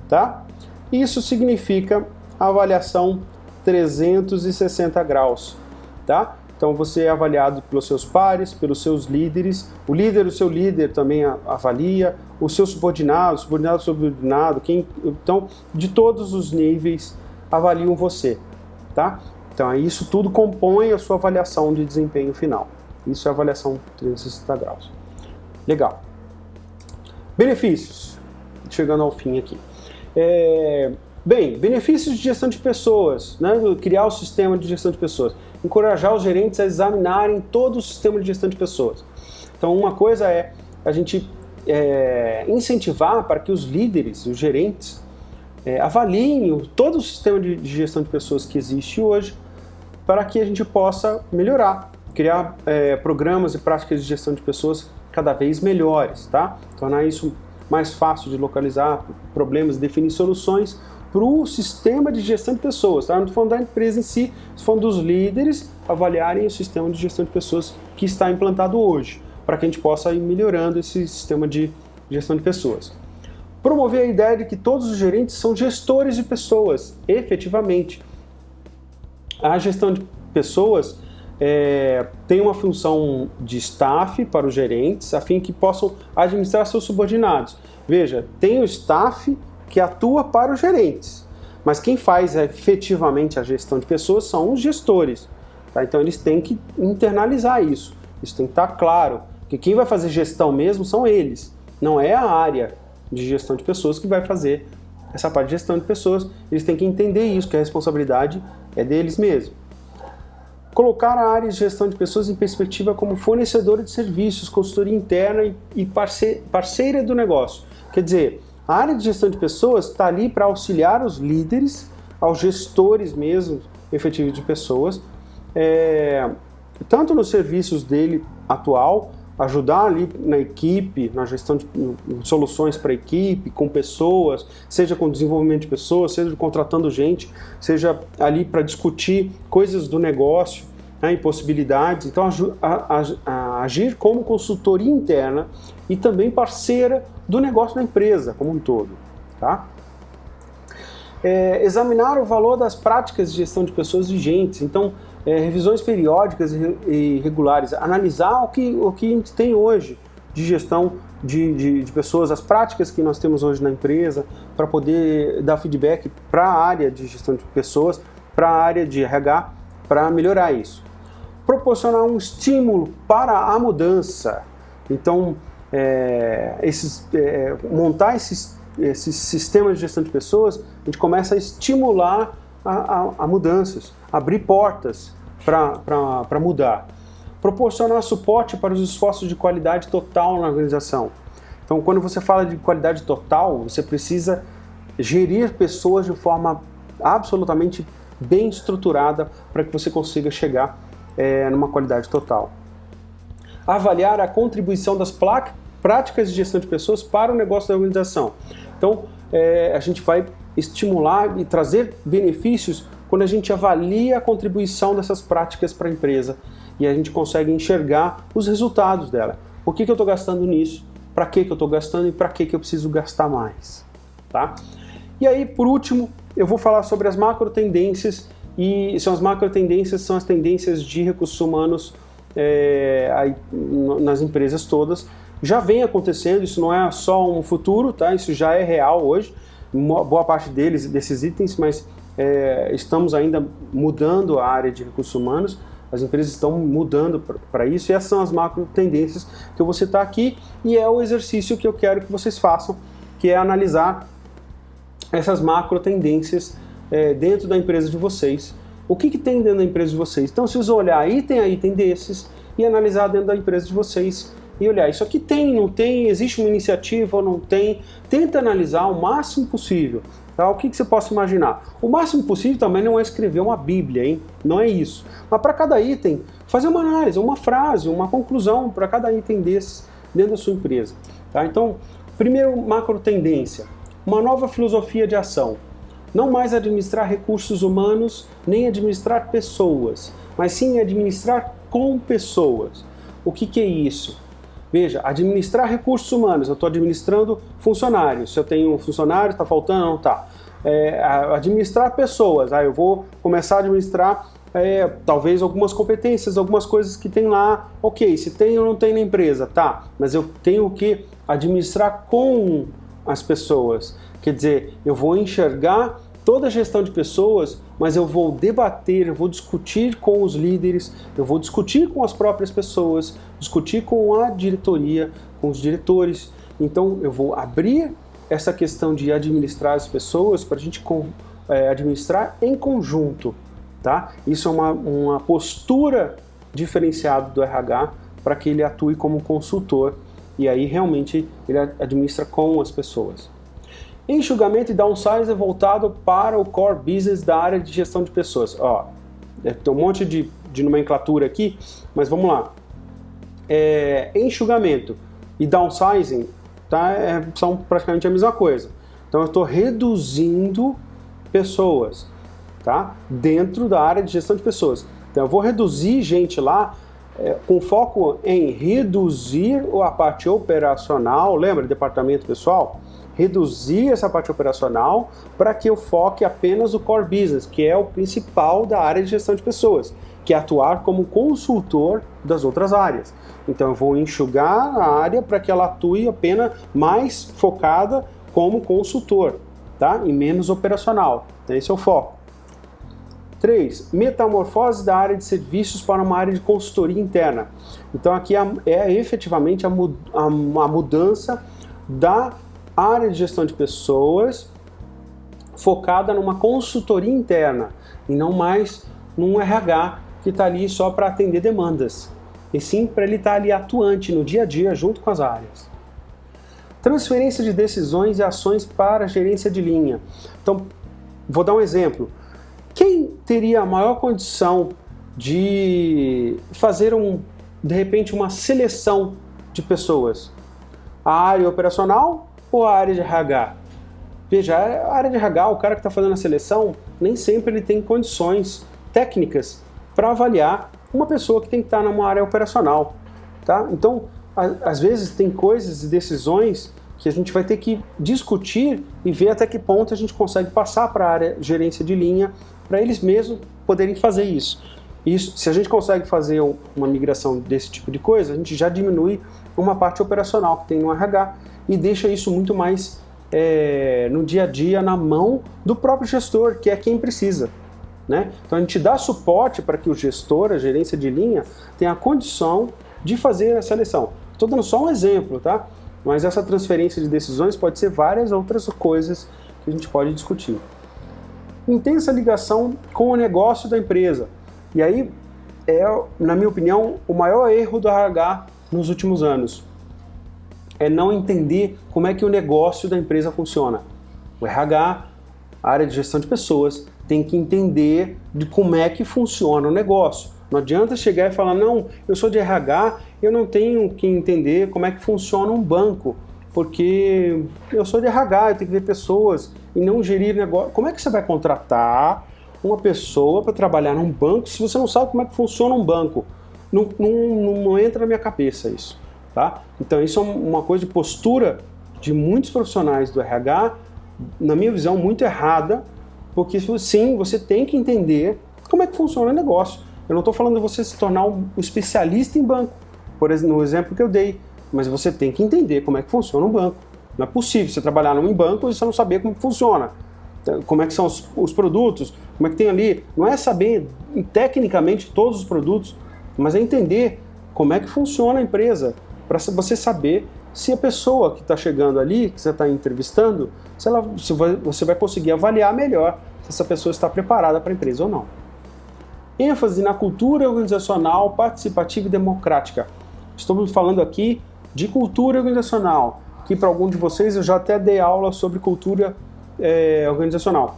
tá? Isso significa avaliação 360 graus, tá? Então você é avaliado pelos seus pares, pelos seus líderes, o seu líder também avalia, o seu subordinado, subordinado, então de todos os níveis avaliam você, tá? Então isso tudo compõe a sua avaliação de desempenho final. Isso é avaliação 360 graus. Legal. Benefícios. Chegando ao fim aqui. Bem, benefícios de gestão de pessoas, né? Criar o sistema de gestão de pessoas. Encorajar os gerentes a examinarem todo o sistema de gestão de pessoas. Então uma coisa é a gente incentivar para que os líderes, os gerentes, avaliem todo o sistema de gestão de pessoas que existe hoje, para que a gente possa melhorar, criar programas e práticas de gestão de pessoas cada vez melhores, tá? Tornar isso mais fácil de localizar problemas, definir soluções para o sistema de gestão de pessoas, tá? Não estou falando da empresa em si, estou falando dos líderes avaliarem o sistema de gestão de pessoas que está implantado hoje, para que a gente possa ir melhorando esse sistema de gestão de pessoas. Promover a ideia de que todos os gerentes são gestores de pessoas, efetivamente. A gestão de pessoas tem uma função de staff para os gerentes, a fim que possam administrar seus subordinados. Veja, tem o staff que atua para os gerentes, mas quem faz efetivamente a gestão de pessoas são os gestores, tá? Então eles têm que internalizar isso. Isso tem que estar claro, que quem vai fazer gestão mesmo são eles, não é a área de gestão de pessoas que vai fazer essa parte de gestão de pessoas. Eles têm que entender isso, que a responsabilidade é deles mesmos. Colocar a área de gestão de pessoas em perspectiva como fornecedora de serviços, consultoria interna e parceira do negócio. Quer dizer, a área de gestão de pessoas está ali para auxiliar os líderes, aos gestores mesmo, efetivos de pessoas, tanto nos serviços dele atual, ajudar ali na equipe, na gestão de soluções para a equipe, com pessoas, seja com desenvolvimento de pessoas, seja contratando gente, seja ali para discutir coisas do negócio, né, e possibilidades. Então, agir como consultoria interna e também parceira do negócio da empresa como um todo, tá? Examinar o valor das práticas de gestão de pessoas vigentes. Então, revisões periódicas e regulares, analisar o que a gente tem hoje de gestão de pessoas, as práticas que nós temos hoje na empresa, para poder dar feedback para a área de gestão de pessoas, para a área de RH, para melhorar isso. Proporcionar um estímulo para a mudança. Então, montar esses sistemas de gestão de pessoas, a gente começa a estimular a mudanças, abrir portas para mudar. Proporcionar suporte para os esforços de qualidade total na organização. Então, quando você fala de qualidade total, você precisa gerir pessoas de forma absolutamente bem estruturada para que você consiga chegar numa qualidade total. Avaliar a contribuição das práticas de gestão de pessoas para o negócio da organização. Então, a gente vai estimular e trazer benefícios quando a gente avalia a contribuição dessas práticas para a empresa e a gente consegue enxergar os resultados dela. Por que eu estou gastando nisso? Para que eu estou gastando e para que eu preciso gastar mais? Tá? E aí, por último, eu vou falar sobre as macro tendências, e são as macro tendências, são as tendências de recursos humanos nas empresas todas. Já vem acontecendo, isso não é só um futuro, tá? Isso já é real hoje, boa parte desses itens, mas estamos ainda mudando a área de recursos humanos, as empresas estão mudando para isso, e essas são as macro tendências que eu vou citar aqui, e é o exercício que eu quero que vocês façam, que é analisar essas macro tendências dentro da empresa de vocês. O que tem dentro da empresa de vocês? Então, se você olhar item a item desses e analisar dentro da empresa de vocês e olhar, isso aqui tem, não tem, existe uma iniciativa ou não tem, tenta analisar o máximo possível. Tá? O que você possa imaginar? O máximo possível também não é escrever uma bíblia, hein? Não é isso. Mas para cada item, fazer uma análise, uma frase, uma conclusão para cada item desses dentro da sua empresa. Tá? Então, primeiro macro tendência, uma nova filosofia de ação. Não mais administrar recursos humanos, nem administrar pessoas, mas sim administrar com pessoas. O que é isso? Veja, administrar recursos humanos, eu estou administrando funcionários. Se eu tenho um funcionário, está faltando? Não está. Administrar pessoas, eu vou começar a administrar talvez algumas competências, algumas coisas que tem lá. Ok, se tem ou não tem na empresa, tá. Mas eu tenho que administrar com as pessoas. Quer dizer, eu vou enxergar toda a gestão de pessoas, mas eu vou debater, eu vou discutir com os líderes, eu vou discutir com as próprias pessoas, discutir com a diretoria, com os diretores. Então eu vou abrir essa questão de administrar as pessoas para a gente administrar em conjunto. Tá? Isso é uma postura diferenciada do RH para que ele atue como consultor e aí realmente ele administra com as pessoas. Enxugamento e downsize é voltado para o core business da área de gestão de pessoas. Tem um monte de nomenclatura aqui, mas vamos lá. Enxugamento e downsizing, tá? São praticamente a mesma coisa. Então eu estou reduzindo pessoas, tá? Dentro da área de gestão de pessoas. Então eu vou reduzir gente lá com foco em reduzir a parte operacional, lembra, departamento pessoal? Reduzir essa parte operacional para que eu foque apenas no core business, que é o principal da área de gestão de pessoas, que é atuar como consultor das outras áreas. Então eu vou enxugar a área para que ela atue apenas mais focada como consultor, tá? E menos operacional. Então esse é o foco. 3. Metamorfose da área de serviços para uma área de consultoria interna. Então aqui é efetivamente a mudança da área de gestão de pessoas focada numa consultoria interna e não mais num RH que está ali só para atender demandas, e sim para ele estar ali atuante no dia a dia junto com as áreas. Transferência de decisões e ações para a gerência de linha. Então, vou dar um exemplo. Quem teria a maior condição de fazer de repente uma seleção de pessoas? A área operacional ou a área de RH? Veja, a área de RH, o cara que está fazendo a seleção, nem sempre ele tem condições técnicas para avaliar uma pessoa que tem que estar numa área operacional. Tá? Então, às vezes tem coisas e decisões que a gente vai ter que discutir e ver até que ponto a gente consegue passar para a área de gerência de linha, para eles mesmos poderem fazer isso. Se a gente consegue fazer uma migração desse tipo de coisa, a gente já diminui uma parte operacional que tem no RH e deixa isso muito mais no dia a dia, na mão do próprio gestor, que é quem precisa. né? Então a gente dá suporte para que o gestor, a gerência de linha, tenha a condição de fazer a seleção. Estou dando só um exemplo, tá? Mas essa transferência de decisões pode ser várias outras coisas que a gente pode discutir. Intensa ligação com o negócio da empresa. E aí é, na minha opinião, o maior erro do RH nos últimos anos. É não entender como é que o negócio da empresa funciona. O RH, a área de gestão de pessoas, tem que entender de como é que funciona o negócio. Não adianta chegar e falar, não, eu sou de RH, eu não tenho que entender como é que funciona um banco, porque eu sou de RH, eu tenho que ver pessoas e não gerir negócio. Como é que você vai contratar uma pessoa para trabalhar num banco se você não sabe como é que funciona um banco? Não entra na minha cabeça isso, tá? Então isso é uma coisa de postura de muitos profissionais do RH, na minha visão, muito errada, porque sim, você tem que entender como é que funciona o negócio. Eu não estou falando de você se tornar um especialista em banco, por exemplo, no exemplo que eu dei, mas você tem que entender como é que funciona um banco. Não é possível você trabalhar num banco e você não saber como funciona, como é que são os produtos, como é que tem ali. Não é saber tecnicamente todos os produtos, mas é entender como é que funciona a empresa, para você saber se a pessoa que está chegando ali, que você está entrevistando, se você vai conseguir avaliar melhor se essa pessoa está preparada para a empresa ou não. ênfase na cultura organizacional participativa e democrática. Estamos falando aqui de cultura organizacional, que para algum de vocês eu já até dei aula sobre cultura organizacional.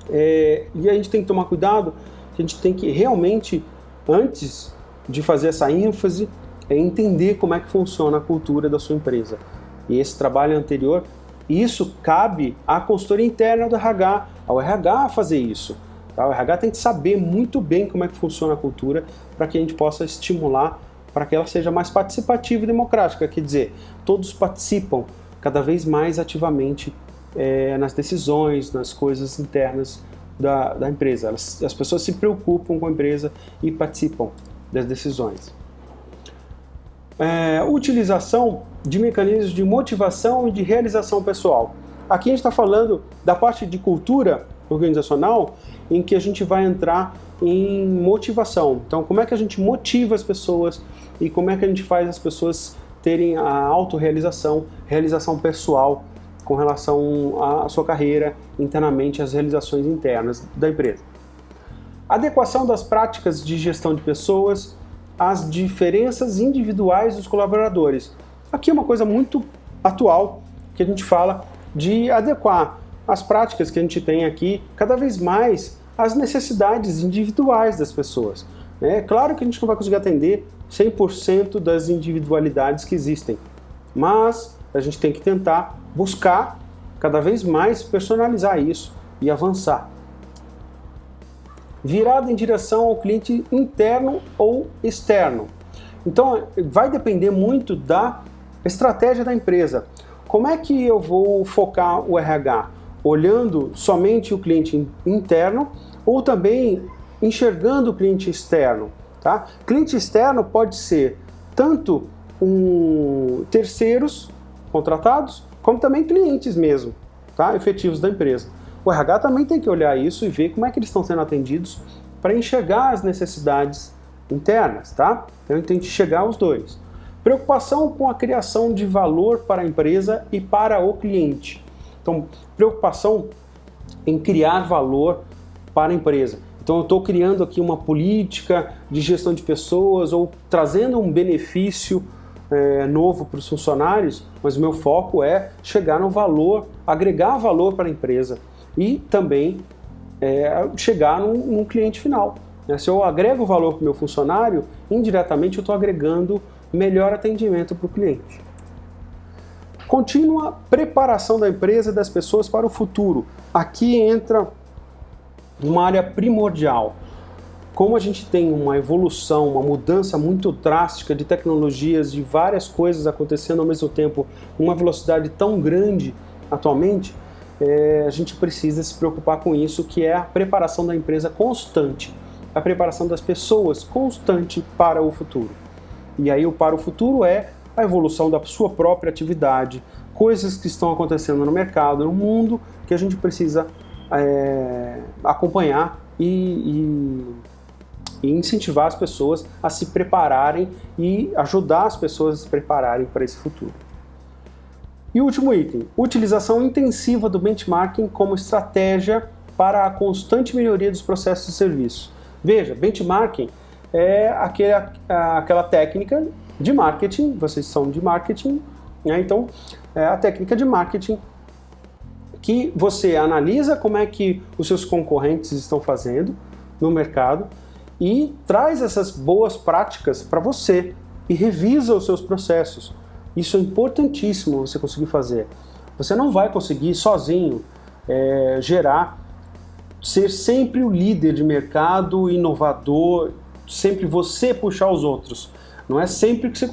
E a gente tem que tomar cuidado, a gente tem que realmente, antes de fazer essa ênfase, entender como é que funciona a cultura da sua empresa. E esse trabalho anterior, isso cabe à consultoria interna do RH, ao RH fazer isso. Tá? O RH tem que saber muito bem como é que funciona a cultura para que a gente possa estimular para que ela seja mais participativa e democrática. Quer dizer, todos participam cada vez mais ativamente nas decisões, nas coisas internas da empresa. As pessoas se preocupam com a empresa e participam das decisões. Utilização de mecanismos de motivação e de realização pessoal. Aqui a gente está falando da parte de cultura organizacional, em que a gente vai entrar em motivação. Então, como é que a gente motiva as pessoas e como é que a gente faz as pessoas terem a autorrealização, realização pessoal com relação à sua carreira, internamente, as realizações internas da empresa. Adequação das práticas de gestão de pessoas às diferenças individuais dos colaboradores. Aqui é uma coisa muito atual que a gente fala de adequar as práticas que a gente tem aqui cada vez mais às necessidades individuais das pessoas. É claro que a gente não vai conseguir atender 100% das individualidades que existem, mas a gente tem que tentar buscar cada vez mais personalizar isso e avançar. Virada em direção ao cliente interno ou externo. Então, vai depender muito da estratégia da empresa. Como é que eu vou focar o RH? Olhando somente o cliente interno ou também enxergando o cliente externo? Tá? Cliente externo pode ser tanto terceiros contratados, como também clientes mesmo, tá? Efetivos da empresa. O RH também tem que olhar isso e ver como é que eles estão sendo atendidos para enxergar as necessidades internas, tá? Então a gente tem que enxergar os dois. Preocupação com a criação de valor para a empresa e para o cliente. Então, preocupação em criar valor para a empresa. Então eu estou criando aqui uma política de gestão de pessoas ou trazendo um benefício novo para os funcionários, mas o meu foco é chegar no valor, agregar valor para a empresa e também chegar num cliente final. Se eu agrego valor para o meu funcionário, indiretamente eu estou agregando melhor atendimento para o cliente. Contínua preparação da empresa e das pessoas para o futuro. Aqui entra uma área primordial. Como a gente tem uma evolução, uma mudança muito drástica de tecnologias, de várias coisas acontecendo ao mesmo tempo, uma velocidade tão grande atualmente, a gente precisa se preocupar com isso, que é a preparação da empresa constante, a preparação das pessoas constante para o futuro. E aí o para o futuro é a evolução da sua própria atividade, coisas que estão acontecendo no mercado, no mundo, que a gente precisa acompanhar e incentivar as pessoas a se prepararem e ajudar as pessoas a se prepararem para esse futuro. E o último item, utilização intensiva do benchmarking como estratégia para a constante melhoria dos processos de serviço. Veja, benchmarking é aquela técnica de marketing, vocês são de marketing, né? Então é a técnica de marketing que você analisa como é que os seus concorrentes estão fazendo no mercado e traz essas boas práticas para você e revisa os seus processos. Isso é importantíssimo você conseguir fazer. Você não vai conseguir sozinho ser sempre o líder de mercado, inovador, sempre você puxar os outros. Não é sempre que você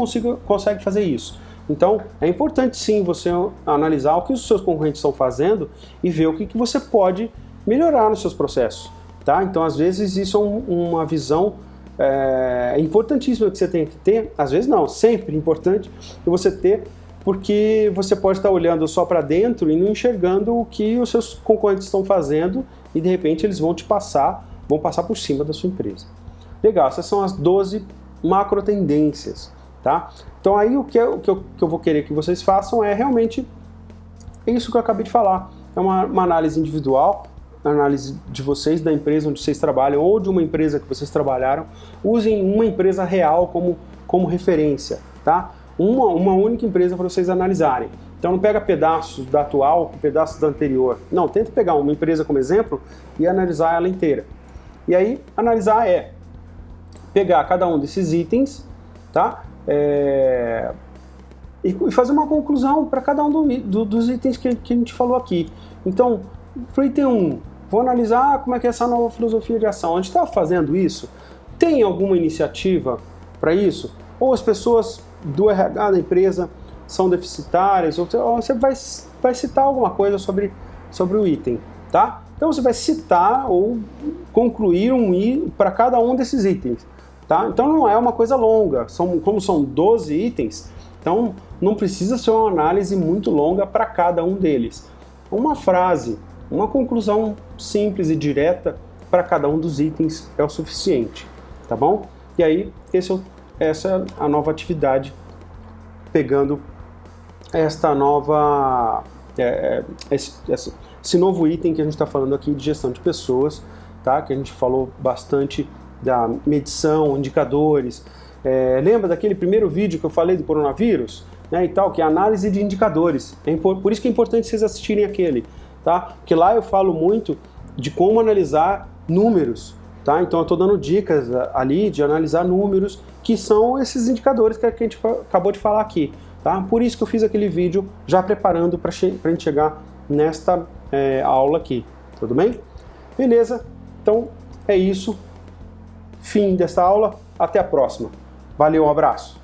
consegue fazer isso. Então, é importante sim você analisar o que os seus concorrentes estão fazendo e ver o que você pode melhorar nos seus processos. Tá? Então, às vezes, isso é uma visão importantíssima que você tem que ter. Às vezes não, sempre importante que você ter, porque você pode estar olhando só para dentro e não enxergando o que os seus concorrentes estão fazendo e, de repente, eles vão passar por cima da sua empresa. Legal, essas são as 12 macro tendências. Tá? Então aí o que eu vou querer que vocês façam é realmente isso que eu acabei de falar. É uma análise individual, análise de vocês, da empresa onde vocês trabalham ou de uma empresa que vocês trabalharam. Usem uma empresa real como referência, tá? Uma única empresa para vocês analisarem. Então não pega pedaços da atual, pedaços da anterior. Não, tenta pegar uma empresa como exemplo e analisar ela inteira. E aí analisar é pegar cada um desses itens, tá? E fazer uma conclusão para cada um dos itens que a gente falou aqui. Então, para o item 1, vou analisar como é que é essa nova filosofia de ação. A gente está fazendo isso? Tem alguma iniciativa para isso? Ou as pessoas do RH da empresa são deficitárias? Ou você vai citar alguma coisa sobre o item, tá? Então você vai citar ou concluir para cada um desses itens. Tá? Então não é uma coisa longa, como são 12 itens, então não precisa ser uma análise muito longa para cada um deles. Uma frase, uma conclusão simples e direta para cada um dos itens é o suficiente, tá bom? E aí essa é a nova atividade, pegando esta nova, esse novo item que a gente está falando aqui de gestão de pessoas, tá? Que a gente falou bastante da medição, indicadores. Lembra daquele primeiro vídeo que eu falei do coronavírus? Né, e tal, que é análise de indicadores. Por isso que é importante vocês assistirem aquele, tá? Porque lá eu falo muito de como analisar números, tá? Então eu estou dando dicas ali de analisar números, que são esses indicadores que a gente acabou de falar aqui, tá? Por isso que eu fiz aquele vídeo já preparando para a gente chegar nesta aula aqui, tudo bem? Beleza, então é isso. Fim dessa aula, até a próxima. Valeu, um abraço.